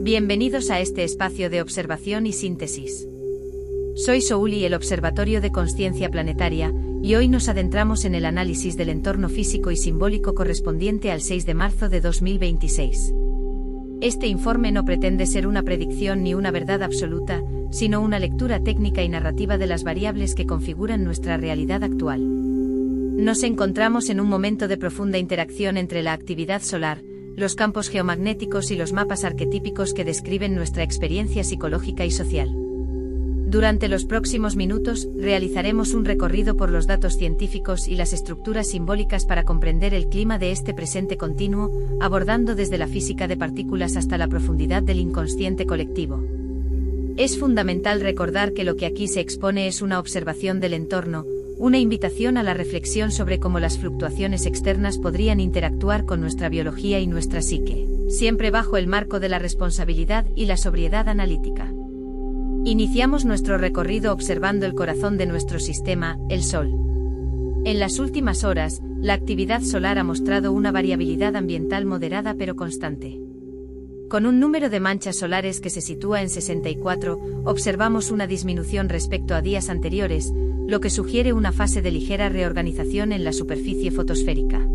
Bienvenidos a este espacio de observación y síntesis. Soy Souli, el Observatorio de Consciencia Planetaria, y hoy nos adentramos en el análisis del entorno físico y simbólico correspondiente al 6 de marzo de 2026. Este informe no pretende ser una predicción ni una verdad absoluta, sino una lectura técnica y narrativa de las variables que configuran nuestra realidad actual. Nos encontramos en un momento de profunda interacción entre la actividad solar, los campos geomagnéticos y los mapas arquetípicos que describen nuestra experiencia psicológica y social. Durante los próximos minutos, realizaremos un recorrido por los datos científicos y las estructuras simbólicas para comprender el clima de este presente continuo, abordando desde la física de partículas hasta la profundidad del inconsciente colectivo. Es fundamental recordar que lo que aquí se expone es una observación del entorno, una invitación a la reflexión sobre cómo las fluctuaciones externas podrían interactuar con nuestra biología y nuestra psique, siempre bajo el marco de la responsabilidad y la sobriedad analítica. Iniciamos nuestro recorrido observando el corazón de nuestro sistema, el Sol. En las últimas horas, la actividad solar ha mostrado una variabilidad ambiental moderada pero constante. Con un número de manchas solares que se sitúa en 64, observamos una disminución respecto a días anteriores, lo que sugiere una fase de ligera reorganización en la superficie fotosférica.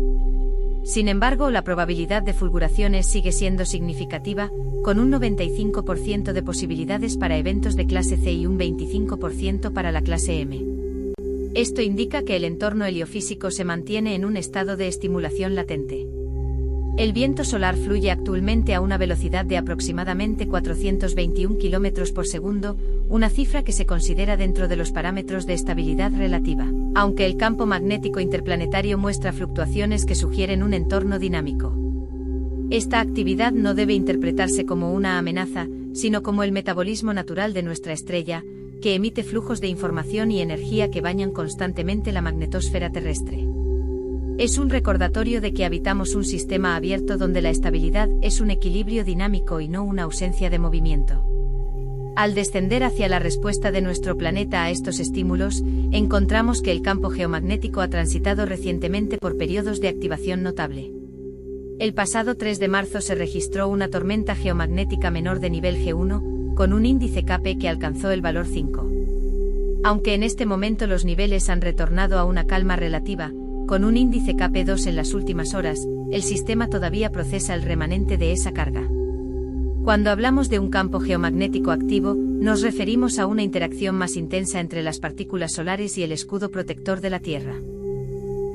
Sin embargo, la probabilidad de fulguraciones sigue siendo significativa, con un 95% de posibilidades para eventos de clase C y un 25% para la clase M. Esto indica que el entorno heliofísico se mantiene en un estado de estimulación latente. El viento solar fluye actualmente a una velocidad de aproximadamente 421 km por segundo, una cifra que se considera dentro de los parámetros de estabilidad relativa, aunque el campo magnético interplanetario muestra fluctuaciones que sugieren un entorno dinámico. Esta actividad no debe interpretarse como una amenaza, sino como el metabolismo natural de nuestra estrella, que emite flujos de información y energía que bañan constantemente la magnetosfera terrestre. Es un recordatorio de que habitamos un sistema abierto donde la estabilidad es un equilibrio dinámico y no una ausencia de movimiento. Al descender hacia la respuesta de nuestro planeta a estos estímulos, encontramos que el campo geomagnético ha transitado recientemente por periodos de activación notable. El pasado 3 de marzo se registró una tormenta geomagnética menor de nivel G1, con un índice KP que alcanzó el valor 5. Aunque en este momento los niveles han retornado a una calma relativa, con un índice KP2 en las últimas horas, el sistema todavía procesa el remanente de esa carga. Cuando hablamos de un campo geomagnético activo, nos referimos a una interacción más intensa entre las partículas solares y el escudo protector de la Tierra.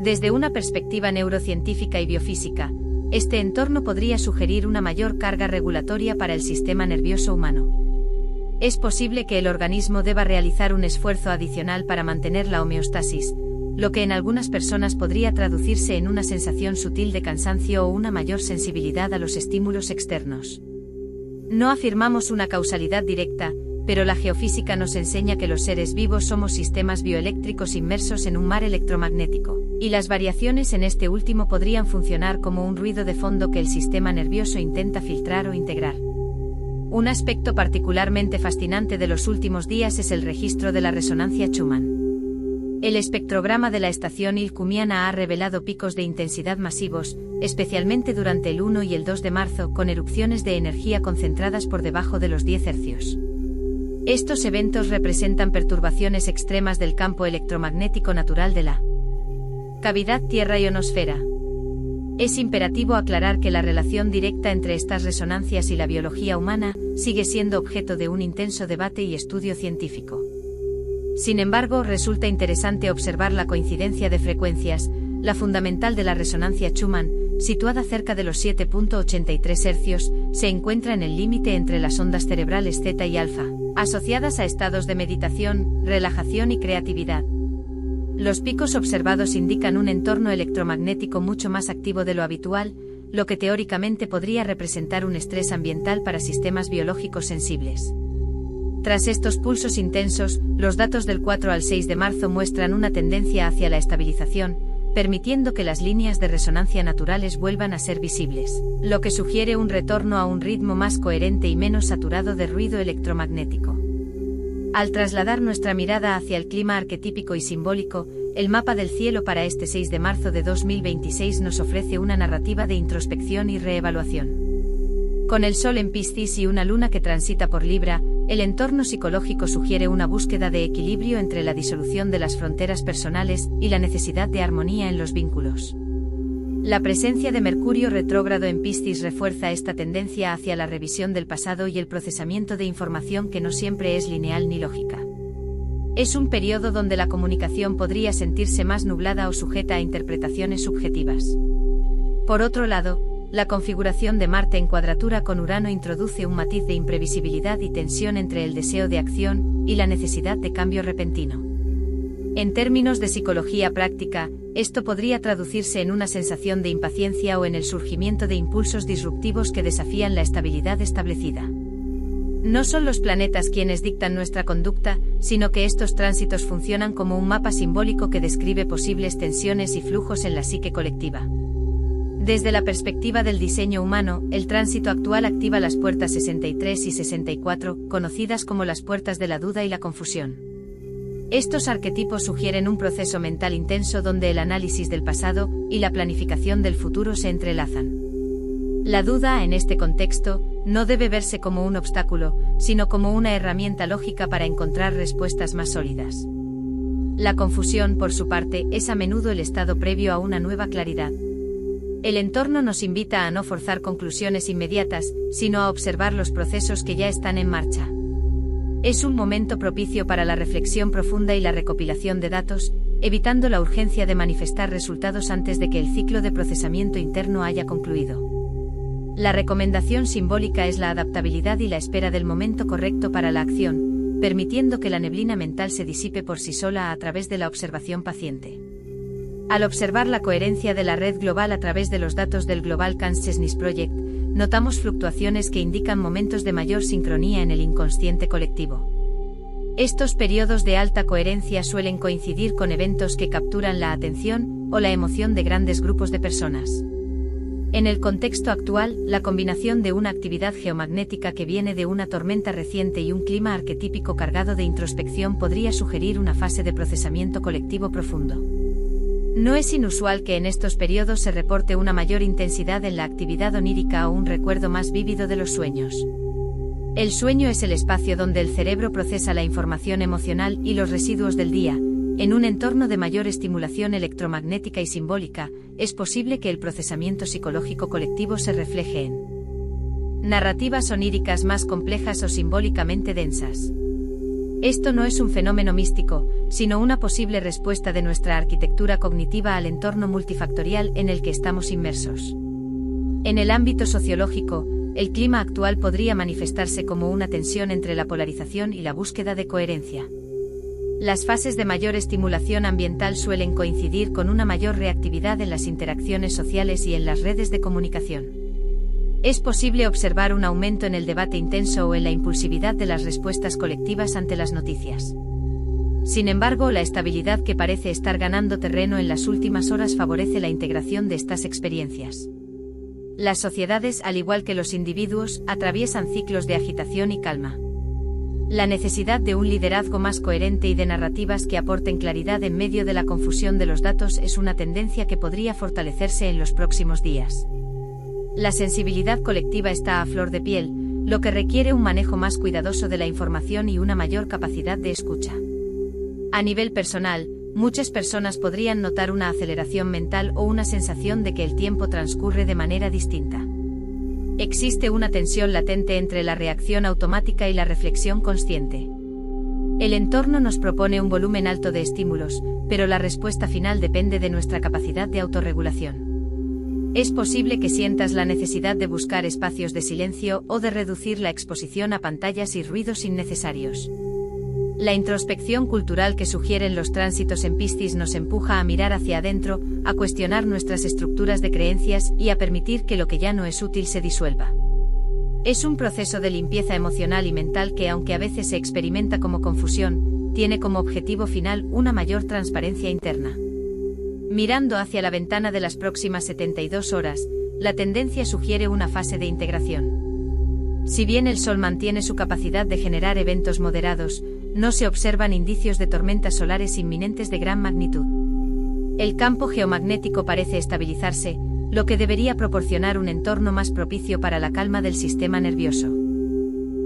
Desde una perspectiva neurocientífica y biofísica, este entorno podría sugerir una mayor carga regulatoria para el sistema nervioso humano. Es posible que el organismo deba realizar un esfuerzo adicional para mantener la homeostasis, lo que en algunas personas podría traducirse en una sensación sutil de cansancio o una mayor sensibilidad a los estímulos externos. No afirmamos una causalidad directa, pero la geofísica nos enseña que los seres vivos somos sistemas bioeléctricos inmersos en un mar electromagnético, y las variaciones en este último podrían funcionar como un ruido de fondo que el sistema nervioso intenta filtrar o integrar. Un aspecto particularmente fascinante de los últimos días es el registro de la resonancia Schumann. El espectrograma de la estación Ilcumiana ha revelado picos de intensidad masivos, especialmente durante el 1 y el 2 de marzo, con erupciones de energía concentradas por debajo de los 10 hercios. Estos eventos representan perturbaciones extremas del campo electromagnético natural de la cavidad Tierra-ionosfera. Es imperativo aclarar que la relación directa entre estas resonancias y la biología humana sigue siendo objeto de un intenso debate y estudio científico. Sin embargo, resulta interesante observar la coincidencia de frecuencias, la fundamental de la resonancia Schumann, situada cerca de los 7.83 hercios, se encuentra en el límite entre las ondas cerebrales zeta y alfa, asociadas a estados de meditación, relajación y creatividad. Los picos observados indican un entorno electromagnético mucho más activo de lo habitual, lo que teóricamente podría representar un estrés ambiental para sistemas biológicos sensibles. Tras estos pulsos intensos, los datos del 4 al 6 de marzo muestran una tendencia hacia la estabilización, permitiendo que las líneas de resonancia naturales vuelvan a ser visibles, lo que sugiere un retorno a un ritmo más coherente y menos saturado de ruido electromagnético. Al trasladar nuestra mirada hacia el clima arquetípico y simbólico, el mapa del cielo para este 6 de marzo de 2026 nos ofrece una narrativa de introspección y reevaluación. Con el Sol en Piscis y una Luna que transita por Libra, el entorno psicológico sugiere una búsqueda de equilibrio entre la disolución de las fronteras personales y la necesidad de armonía en los vínculos. La presencia de Mercurio retrógrado en Piscis refuerza esta tendencia hacia la revisión del pasado y el procesamiento de información que no siempre es lineal ni lógica. Es un periodo donde la comunicación podría sentirse más nublada o sujeta a interpretaciones subjetivas. Por otro lado, la configuración de Marte en cuadratura con Urano introduce un matiz de imprevisibilidad y tensión entre el deseo de acción y la necesidad de cambio repentino. En términos de psicología práctica, esto podría traducirse en una sensación de impaciencia o en el surgimiento de impulsos disruptivos que desafían la estabilidad establecida. No son los planetas quienes dictan nuestra conducta, sino que estos tránsitos funcionan como un mapa simbólico que describe posibles tensiones y flujos en la psique colectiva. Desde la perspectiva del diseño humano, el tránsito actual activa las puertas 63 y 64, conocidas como las puertas de la duda y la confusión. Estos arquetipos sugieren un proceso mental intenso donde el análisis del pasado y la planificación del futuro se entrelazan. La duda, en este contexto, no debe verse como un obstáculo, sino como una herramienta lógica para encontrar respuestas más sólidas. La confusión, por su parte, es a menudo el estado previo a una nueva claridad. El entorno nos invita a no forzar conclusiones inmediatas, sino a observar los procesos que ya están en marcha. Es un momento propicio para la reflexión profunda y la recopilación de datos, evitando la urgencia de manifestar resultados antes de que el ciclo de procesamiento interno haya concluido. La recomendación simbólica es la adaptabilidad y la espera del momento correcto para la acción, permitiendo que la neblina mental se disipe por sí sola a través de la observación paciente. Al observar la coherencia de la red global a través de los datos del Global Consciousness Project, notamos fluctuaciones que indican momentos de mayor sincronía en el inconsciente colectivo. Estos periodos de alta coherencia suelen coincidir con eventos que capturan la atención o la emoción de grandes grupos de personas. En el contexto actual, la combinación de una actividad geomagnética que viene de una tormenta reciente y un clima arquetípico cargado de introspección podría sugerir una fase de procesamiento colectivo profundo. No es inusual que en estos periodos se reporte una mayor intensidad en la actividad onírica o un recuerdo más vívido de los sueños. El sueño es el espacio donde el cerebro procesa la información emocional y los residuos del día. En un entorno de mayor estimulación electromagnética y simbólica, es posible que el procesamiento psicológico colectivo se refleje en narrativas oníricas más complejas o simbólicamente densas. Esto no es un fenómeno místico, sino una posible respuesta de nuestra arquitectura cognitiva al entorno multifactorial en el que estamos inmersos. En el ámbito sociológico, el clima actual podría manifestarse como una tensión entre la polarización y la búsqueda de coherencia. Las fases de mayor estimulación ambiental suelen coincidir con una mayor reactividad en las interacciones sociales y en las redes de comunicación. Es posible observar un aumento en el debate intenso o en la impulsividad de las respuestas colectivas ante las noticias. Sin embargo, la estabilidad que parece estar ganando terreno en las últimas horas favorece la integración de estas experiencias. Las sociedades, al igual que los individuos, atraviesan ciclos de agitación y calma. La necesidad de un liderazgo más coherente y de narrativas que aporten claridad en medio de la confusión de los datos es una tendencia que podría fortalecerse en los próximos días. La sensibilidad colectiva está a flor de piel, lo que requiere un manejo más cuidadoso de la información y una mayor capacidad de escucha. A nivel personal, muchas personas podrían notar una aceleración mental o una sensación de que el tiempo transcurre de manera distinta. Existe una tensión latente entre la reacción automática y la reflexión consciente. El entorno nos propone un volumen alto de estímulos, pero la respuesta final depende de nuestra capacidad de autorregulación. Es posible que sientas la necesidad de buscar espacios de silencio o de reducir la exposición a pantallas y ruidos innecesarios. La introspección cultural que sugieren los tránsitos en Piscis nos empuja a mirar hacia adentro, a cuestionar nuestras estructuras de creencias y a permitir que lo que ya no es útil se disuelva. Es un proceso de limpieza emocional y mental que, aunque a veces se experimenta como confusión, tiene como objetivo final una mayor transparencia interna. Mirando hacia la ventana de las próximas 72 horas, la tendencia sugiere una fase de integración. Si bien el Sol mantiene su capacidad de generar eventos moderados, no se observan indicios de tormentas solares inminentes de gran magnitud. El campo geomagnético parece estabilizarse, lo que debería proporcionar un entorno más propicio para la calma del sistema nervioso.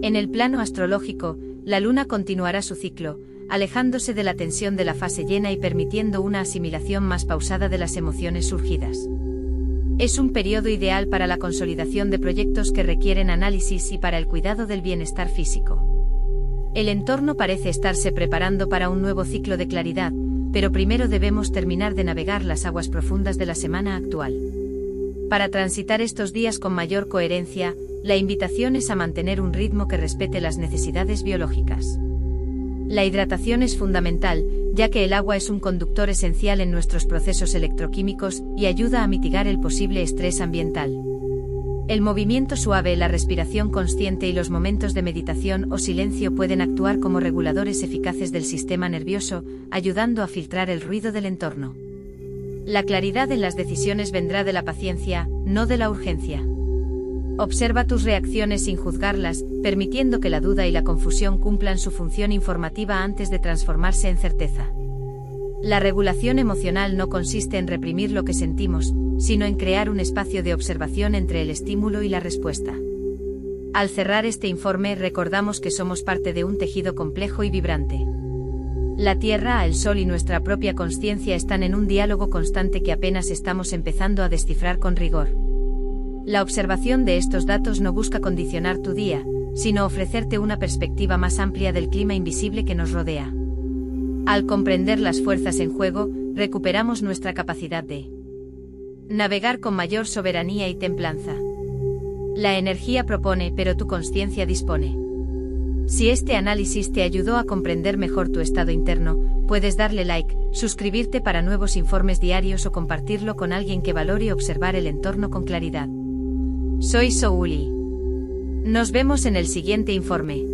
En el plano astrológico, la luna continuará su ciclo, alejándose de la tensión de la fase llena y permitiendo una asimilación más pausada de las emociones surgidas. Es un periodo ideal para la consolidación de proyectos que requieren análisis y para el cuidado del bienestar físico. El entorno parece estarse preparando para un nuevo ciclo de claridad, pero primero debemos terminar de navegar las aguas profundas de la semana actual. Para transitar estos días con mayor coherencia, la invitación es a mantener un ritmo que respete las necesidades biológicas. La hidratación es fundamental, ya que el agua es un conductor esencial en nuestros procesos electroquímicos y ayuda a mitigar el posible estrés ambiental. El movimiento suave, la respiración consciente y los momentos de meditación o silencio pueden actuar como reguladores eficaces del sistema nervioso, ayudando a filtrar el ruido del entorno. La claridad en las decisiones vendrá de la paciencia, no de la urgencia. Observa tus reacciones sin juzgarlas, permitiendo que la duda y la confusión cumplan su función informativa antes de transformarse en certeza. La regulación emocional no consiste en reprimir lo que sentimos, sino en crear un espacio de observación entre el estímulo y la respuesta. Al cerrar este informe, recordamos que somos parte de un tejido complejo y vibrante. La Tierra, el Sol y nuestra propia consciencia están en un diálogo constante que apenas estamos empezando a descifrar con rigor. La observación de estos datos no busca condicionar tu día, sino ofrecerte una perspectiva más amplia del clima invisible que nos rodea. Al comprender las fuerzas en juego, recuperamos nuestra capacidad de navegar con mayor soberanía y templanza. La energía propone, pero tu consciencia dispone. Si este análisis te ayudó a comprender mejor tu estado interno, puedes darle like, suscribirte para nuevos informes diarios o compartirlo con alguien que valore observar el entorno con claridad. Soy Souli. Nos vemos en el siguiente informe.